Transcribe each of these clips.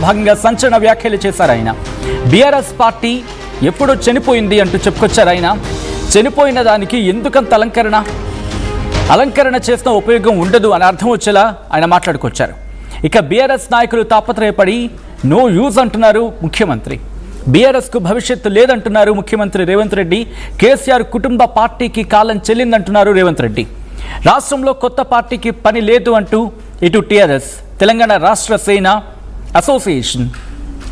భాగంగా సంచలన వ్యాఖ్యలు చేశారు ఆయన. బీఆర్ఎస్ పార్టీ ఎప్పుడో చనిపోయింది అంటూ చెప్పుకొచ్చారు ఆయన. చనిపోయిన దానికి ఎందుకంత అలంకరణ చేసిన ఉపయోగం ఉండదు అని అర్థం వచ్చేలా ఆయన మాట్లాడుకొచ్చారు. ఇక బీఆర్ఎస్ నాయకులు తాపత్రయపడి నో యూజ్ అంటున్నారు ముఖ్యమంత్రి. బీఆర్ఎస్కు భవిష్యత్తు లేదంటున్నారు ముఖ్యమంత్రి రేవంత్ రెడ్డి. కేసీఆర్ కుటుంబ పార్టీకి కాలం చెల్లిందంటున్నారు రేవంత్ రెడ్డి. రాష్ట్రంలో కొత్త పార్టీకి పని లేదు అంటూ ఇటు టీఆర్ఎస్, తెలంగాణ రాష్ట్ర సేన అసోసియేషన్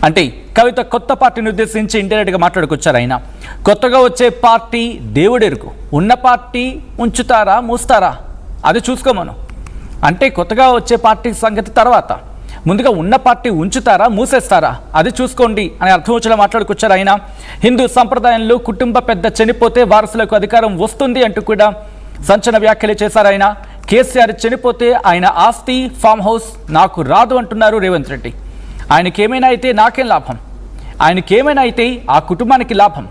అంటే కవిత కొత్త పార్టీని ఉద్దేశించి ఇండైరెక్ట్గా మాట్లాడుకొచ్చారు ఆయన. కొత్తగా వచ్చే పార్టీ దేవుడెరుకు, ఉన్న పార్టీ ఉంచుతారా మూస్తారా అది చూసుకోమను. అంటే కొత్తగా వచ్చే పార్టీ సంగతి తర్వాత, ముందుగా ఉన్న పార్టీ ఉంచుతారా మూసేస్తారా అది చూసుకోండి అని అర్థం వచ్చేలా మాట్లాడుకొచ్చారు ఆయన. హిందూ సంప్రదాయంలో కుటుంబ పెద్ద చనిపోతే వారసులకు అధికారం వస్తుంది అంటూ కూడా సంచలన వ్యాఖ్యలు చేశారు ఆయన. కేసీఆర్ చనిపోతే ఆయన ఆస్తి ఫామ్ హౌస్ నాకు రాదు అంటున్నారు రేవంత్ రెడ్డి. ఆయనకేమైనా అయితే నాకేం లాభం, ఆయనకేమైనా అయితే ఆ కుటుంబానికి లాభం.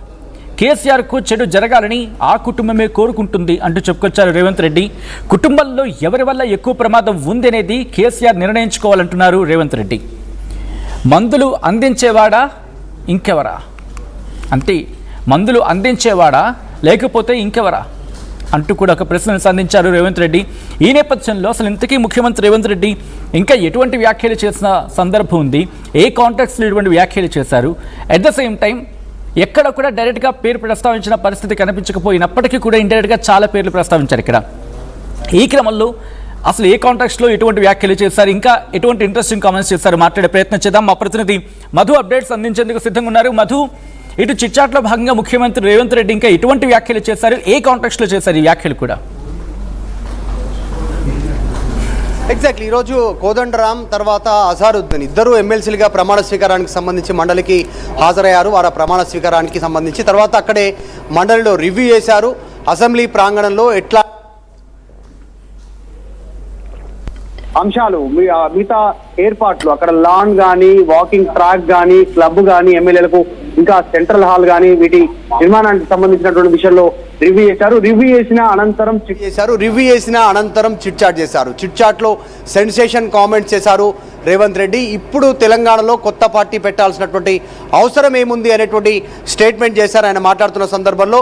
కేసీఆర్కు చెడు జరగాలని ఆ కుటుంబమే కోరుకుంటుంది అంటూ చెప్పుకొచ్చారు రేవంత్ రెడ్డి. కుటుంబంలో ఎవరి వల్ల ఎక్కువ ప్రమాదం ఉంది అనేది కేసీఆర్ నిర్ణయించుకోవాలంటున్నారు రేవంత్ రెడ్డి. మందులు అందించేవాడా ఇంకెవరా, అంటే మందులు అందించేవాడా లేకపోతే ఇంకెవరా అంటూ కూడా ఒక ప్రశ్నను సంధించారు రేవంత్ రెడ్డి. ఈ నేపథ్యంలో అసలు ఇంతకీ ముఖ్యమంత్రి రేవంత్ రెడ్డి ఇంకా ఎటువంటి వ్యాఖ్యలు చేసిన సందర్భం ఉంది, ఏ కాంటాక్ట్స్లో ఎటువంటి వ్యాఖ్యలు చేశారు, అట్ ద సేమ్ టైం ఎక్కడ కూడా డైరెక్ట్గా పేరు ప్రస్తావించిన పరిస్థితి కనిపించకపోయినప్పటికీ కూడా ఇండైరెక్ట్గా చాలా పేర్లు ప్రస్తావించారు ఇక్కడ. ఈ క్రమంలో అసలు ఏ కాంటాక్ట్స్లో ఎటువంటి వ్యాఖ్యలు చేశారు, ఇంకా ఎటువంటి ఇంట్రెస్టింగ్ కామెంట్స్ చేశారు మాట్లాడే ప్రయత్నం చేద్దాం. మా ప్రతినిధి మధు అప్డేట్స్ అందించేందుకు సిద్ధంగా ఉన్నారు. మధు, ఇటు చిట్చాట్లో భాగంగా ముఖ్యమంత్రి రేవంత్ రెడ్డి ఇంకా ఎటువంటి వ్యాఖ్యలు చేశారు, ఏ కాంటాక్ట్స్లో చేశారు ఈ వ్యాఖ్యలు కూడా? ఎగ్జాక్ట్లీ ఈరోజు కోదండరాం తర్వాత అజారుద్దీన్ ఇద్దరు ఎమ్మెల్సీలుగా ప్రమాణ స్వీకారానికి సంబంధించి మండలికి హాజరయ్యారు. వారి ప్రమాణ స్వీకారానికి సంబంధించి తర్వాత అక్కడే మండలిలో రివ్యూ చేశారు. అసెంబ్లీ ప్రాంగణంలో ఎట్లా అంశాలు మిగతా ఏర్పాట్లు, అక్కడ లాన్ కానీ వాకింగ్ ట్రాక్ కానీ క్లబ్ కానీ ఎమ్మెల్యేలకు ఇంకా సెంట్రల్ హాల్ కానీ వీటి నిర్మాణానికి సంబంధించినటువంటి విషయంలో రివ్యూ చేశారు. రివ్యూ చేసిన అనంతరం చిట్ చాట్ చేశారు. చిట్ చాట్ లో సెన్సేషన్ కామెంట్స్ చేశారు రేవంత్ రెడ్డి. ఇప్పుడు తెలంగాణలో కొత్త పార్టీ పెట్టాల్సినటువంటి అవసరం ఏముంది అనేటువంటి స్టేట్మెంట్ చేశారు ఆయన మాట్లాడుతున్న సందర్భంలో.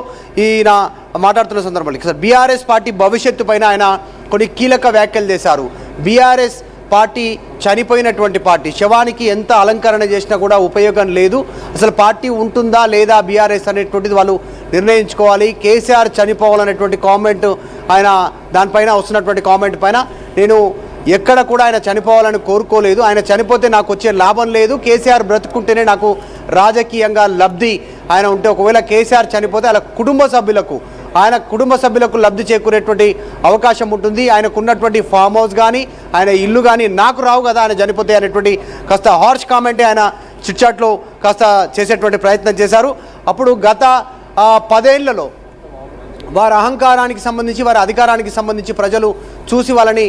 బీఆర్ఎస్ పార్టీ భవిష్యత్తు పైన ఆయన కొన్ని కీలక వ్యాఖ్యలు చేశారు. బీఆర్ఎస్ పార్టీ చనిపోయినటువంటి పార్టీ, శవానికి ఎంత అలంకరణ చేసినా కూడా ఉపయోగం లేదు. అసలు పార్టీ ఉంటుందా లేదా బీఆర్ఎస్ అనేటువంటిది వాళ్ళు నిర్ణయించుకోవాలి. కేసీఆర్ చనిపోవాలనేటువంటి కామెంట్ ఆయన దానిపైన వస్తున్నటువంటి కామెంట్ పైన నేను ఎక్కడ కూడా ఆయన చనిపోవాలని కోరుకోలేదు. ఆయన చనిపోతే నాకు వచ్చే లాభం లేదు. కేసీఆర్ బ్రతుకుంటేనే నాకు రాజకీయంగా లబ్ధి. ఆయన ఉంటే ఒకవేళ కేసీఆర్ చనిపోతే ఆయన కుటుంబ సభ్యులకు లబ్ధి చేకూరేటువంటి అవకాశం ఉంటుంది. ఆయనకు ఉన్నటువంటి ఫామ్ హౌస్ కానీ ఆయన ఇల్లు కానీ నాకు రావు కదా ఆయన చనిపోతే అనేటువంటి కాస్త హార్ష్ కామెంటే ఆయన చిట్చాట్లో కాస్త చేసేటువంటి ప్రయత్నం చేశారు. అప్పుడు గత 10 ఏళ్లలో వారి అహంకారానికి సంబంధించి వారి అధికారానికి సంబంధించి ప్రజలు చూసి వాళ్ళని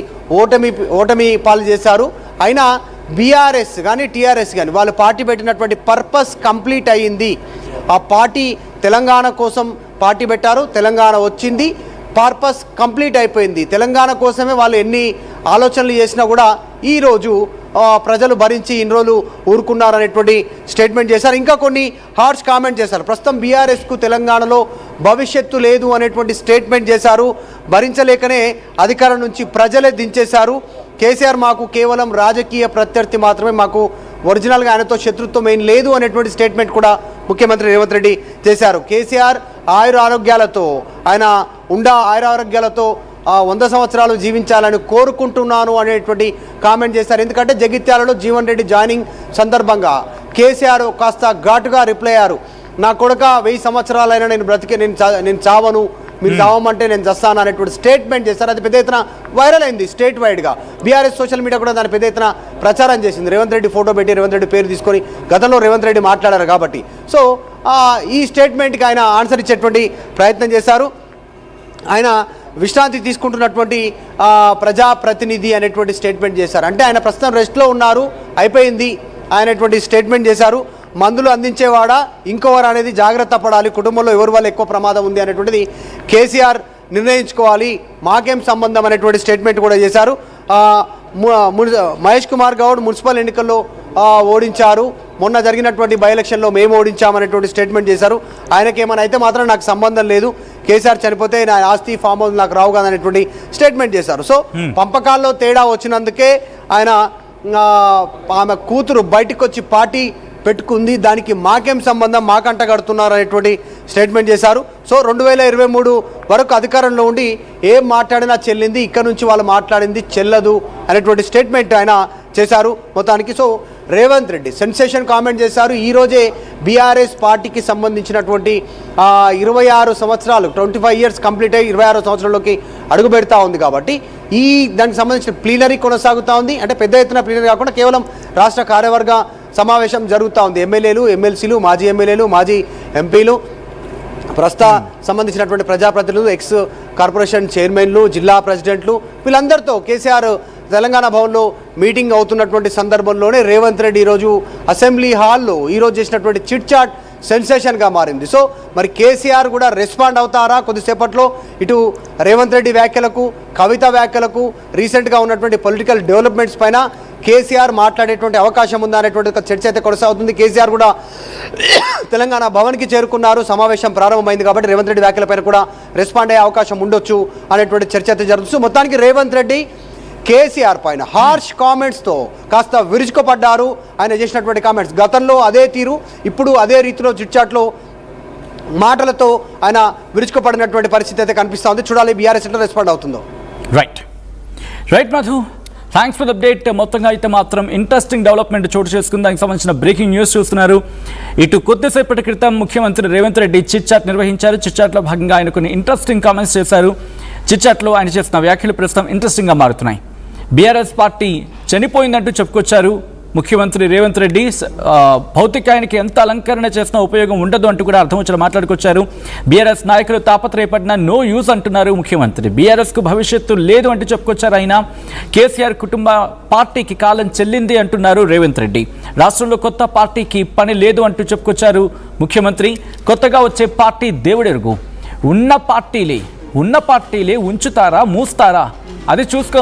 ఓటమి పాలు చేశారు. అయినా బీఆర్ఎస్ కానీ టీఆర్ఎస్ కానీ వాళ్ళు పార్టీ పెట్టినటువంటి పర్పస్ కంప్లీట్ అయ్యింది. ఆ పార్టీ తెలంగాణ కోసం పార్టీ పెట్టారు, తెలంగాణ వచ్చింది, పర్పస్ కంప్లీట్ అయిపోయింది. తెలంగాణ కోసమే వాళ్ళు ఎన్ని ఆలోచనలు చేసినా కూడా ఈరోజు ప్రజలు భరించి ఇన్ని రోజులు ఊరుకున్నారు అనేటువంటి స్టేట్మెంట్ చేశారు. ఇంకా కొన్ని హార్ష్ కామెంట్ చేశారు. ప్రస్తుతం బీఆర్ఎస్కు తెలంగాణలో భవిష్యత్తు లేదు అనేటువంటి స్టేట్మెంట్ చేశారు. భరించలేకనే అధికారం నుంచి ప్రజలే దించేశారు. కేసీఆర్ మాకు కేవలం రాజకీయ ప్రత్యర్థి మాత్రమే, మాకు ఒరిజినల్గా ఆయనతో శత్రుత్వం ఏం లేదు అనేటువంటి స్టేట్మెంట్ కూడా ముఖ్యమంత్రి రేవంత్ రెడ్డి చేశారు. కేసీఆర్ ఆయురారోగ్యాలతో 100 సంవత్సరాలు జీవించాలని కోరుకుంటున్నాను అనేటువంటి కామెంట్ చేశారు. ఎందుకంటే జగిత్యాలలో జీవన్ రెడ్డి జాయినింగ్ సందర్భంగా కేసీఆర్ కాస్త ఘాటుగా రిప్లై అయ్యారు. నా కొడుక 1000 సంవత్సరాలైనా నేను చావను, మీరు చావమంటే నేను చస్తాను అనేటువంటి స్టేట్మెంట్ చేశారు. అది పెద్ద ఎత్తున వైరల్ అయింది స్టేట్ వైడ్గా. బీఆర్ఎస్ సోషల్ మీడియా కూడా దాన్ని పెద్ద ఎత్తున ప్రచారం చేసింది. రేవంత్ రెడ్డి ఫోటో పెట్టి రేవంత్ రెడ్డి పేరు తీసుకొని గతంలో రేవంత్ రెడ్డి మాట్లాడారు కాబట్టి. సో ఈ స్టేట్మెంట్కి ఆయన ఆన్సర్ ఇచ్చేటువంటి ప్రయత్నం చేశారు. ఆయన విశ్రాంతి తీసుకుంటున్నటువంటి ప్రజాప్రతినిధి అనేటువంటి స్టేట్మెంట్ చేశారు. అంటే ఆయన ప్రస్తుతం రెస్ట్లో ఉన్నారు, అయిపోయింది అనేటువంటి స్టేట్మెంట్ చేశారు. మందులు అందించేవాడా ఇంకోవారా అనేది జాగ్రత్త పడాలి, కుటుంబంలో ఎవరి వల్ల ఎక్కువ ప్రమాదం ఉంది అనేటువంటిది కేసీఆర్ నిర్ణయించుకోవాలి, మాకేం సంబంధం అనేటువంటి స్టేట్మెంట్ కూడా చేశారు. మహేష్ కుమార్ గౌడ్ మున్సిపల్ ఎన్నికల్లో ఓడించారు, మొన్న జరిగినటువంటి బై ఎలక్షన్లో మేము ఓడించామనేటువంటి స్టేట్మెంట్ చేశారు. ఆయనకి ఏమైనా అయితే మాత్రం నాకు సంబంధం లేదు, కేసీఆర్ చనిపోతే నా ఆస్తి ఫామ్ హౌస్ నాకు రావు కదా అనేటువంటి స్టేట్మెంట్ చేశారు. సో పంపకాల్లో తేడా వచ్చినందుకే ఆయన ఆమె కూతురు బయటకు వచ్చి పార్టీ పెట్టుకుంది, దానికి మాకేం సంబంధం, మాకంట కడుతున్నారు అనేటువంటి స్టేట్మెంట్ చేశారు. సో 2023 వరకు అధికారంలో ఉండి ఏం మాట్లాడినా చెల్లింది, ఇక్కడ నుంచి వాళ్ళు మాట్లాడింది చెల్లదు అనేటువంటి స్టేట్మెంట్ ఆయన చేశారు మొత్తానికి. So Revanth Reddy sensation comment చేశారు. ఈరోజే బీఆర్ఎస్ పార్టీకి సంబంధించినటువంటి 26 సంవత్సరాలు 25 ఇయర్స్ కంప్లీట్ అయ్యి 26 సంవత్సరంలోకి అడుగు పెడతా ఉంది కాబట్టి దానికి సంబంధించిన ప్లీనరీ కొనసాగుతూ ఉంది. అంటే పెద్ద ఎత్తున ప్లీనరీ కాకుండా కేవలం రాష్ట్ర కార్యవర్గ సమావేశం జరుగుతూ ఉంది. ఎమ్మెల్యేలు, ఎమ్మెల్సీలు, మాజీ ఎమ్మెల్యేలు, మాజీ ఎంపీలు, ప్రస్తుత సంబంధించినటువంటి ప్రజాప్రతినిధులు, ఎక్స్ కార్పొరేషన్ చైర్మన్లు, జిల్లా ప్రెసిడెంట్లు, వీళ్ళందరితో కేసీఆర్ తెలంగాణ భవన్లో మీటింగ్ అవుతున్నటువంటి సందర్భంలోనే రేవంత్ రెడ్డి ఈరోజు అసెంబ్లీ హాల్లో ఈరోజు చేసినటువంటి చిట్ చాట్ సెన్సేషన్గా మారింది. సో మరి కేసీఆర్ కూడా రెస్పాండ్ అవుతారా కొద్దిసేపట్లో ఇటు రేవంత్ రెడ్డి వ్యాఖ్యలకు, కవిత వ్యాఖ్యలకు, రీసెంట్గా ఉన్నటువంటి పొలిటికల్ డెవలప్మెంట్స్ పైన కేసీఆర్ మాట్లాడేటువంటి అవకాశం ఉందా అనేటువంటి ఒక చర్చ అయితే కొనసాగుతుంది. కేసీఆర్ కూడా తెలంగాణ భవన్కి చేరుకున్నారు, సమావేశం ప్రారంభమైంది కాబట్టి రేవంత్ రెడ్డి వ్యాఖ్యలపైన కూడా రెస్పాండ్ అయ్యే అవకాశం ఉండొచ్చు అనేటువంటి చర్చ అయితే జరుగుతుంది. మొత్తానికి రేవంత్ రెడ్డి కేసీఆర్ పైన హార్ష్ కామెంట్స్తో కాస్త విరుచుకుపడ్డారు. ఆయన చేసినటువంటి కామెంట్స్ గతంలో అదే తీరు, ఇప్పుడు అదే రీతిలో చిట్చాట్లో మాటలతో ఆయన విరుచుకుపడినటువంటి పరిస్థితి అయితే కనిపిస్తూ ఉంది. చూడాలి బీఆర్ఎస్ ఎట్లా రెస్పాండ్ అవుతుందో. Right Madhu, thanks for the update. మొత్తంగా అయితే మాత్రం ఇంట్రెస్టింగ్ డెవలప్మెంట్ చోటు చేసుకుని దానికి సంబంధించిన బ్రేకింగ్ న్యూస్ చూస్తున్నారు. ఇటు కొద్దిసేపటి క్రితం ముఖ్యమంత్రి రేవంత్ రెడ్డి చిట్ చాట్ నిర్వహించారు. చిట్ చాట్లో భాగంగా ఆయన కొన్ని ఇంట్రెస్టింగ్ కామెంట్స్ చేశారు. చిట్ చాట్లో ఆయన చేసిన వ్యాఖ్యలు ప్రస్తుతం ఇంట్రెస్టింగ్గా మారుతున్నాయి. బీఆర్ఎస్ పార్టీ చనిపోయిందంటూ చెప్పుకొచ్చారు ముఖ్యమంత్రి రేవంత్ రెడ్డి. భౌతికాయానికి ఎంత అలంకరణ చేసినా ఉపయోగం ఉండదు అంటూ కూడా అర్థం వచ్చిన మాట్లాడుకొచ్చారు. బీఆర్ఎస్ నాయకులు తాపత్రయపడిన నో యూజ్ అంటున్నారు ముఖ్యమంత్రి. బీఆర్ఎస్కు భవిష్యత్తు లేదు అంటూ చెప్పుకొచ్చారు ఆయన. కేసీఆర్ కుటుంబ పార్టీకి కాలం చెల్లింది అంటున్నారు రేవంత్ రెడ్డి. రాష్ట్రంలో కొత్త పార్టీకి పని లేదు అంటూ చెప్పుకొచ్చారు ముఖ్యమంత్రి. కొత్తగా వచ్చే పార్టీ దేవుడెరుగు, ఉన్న పార్టీలే ఉంచుతారా మూస్తారా అది చూసుకో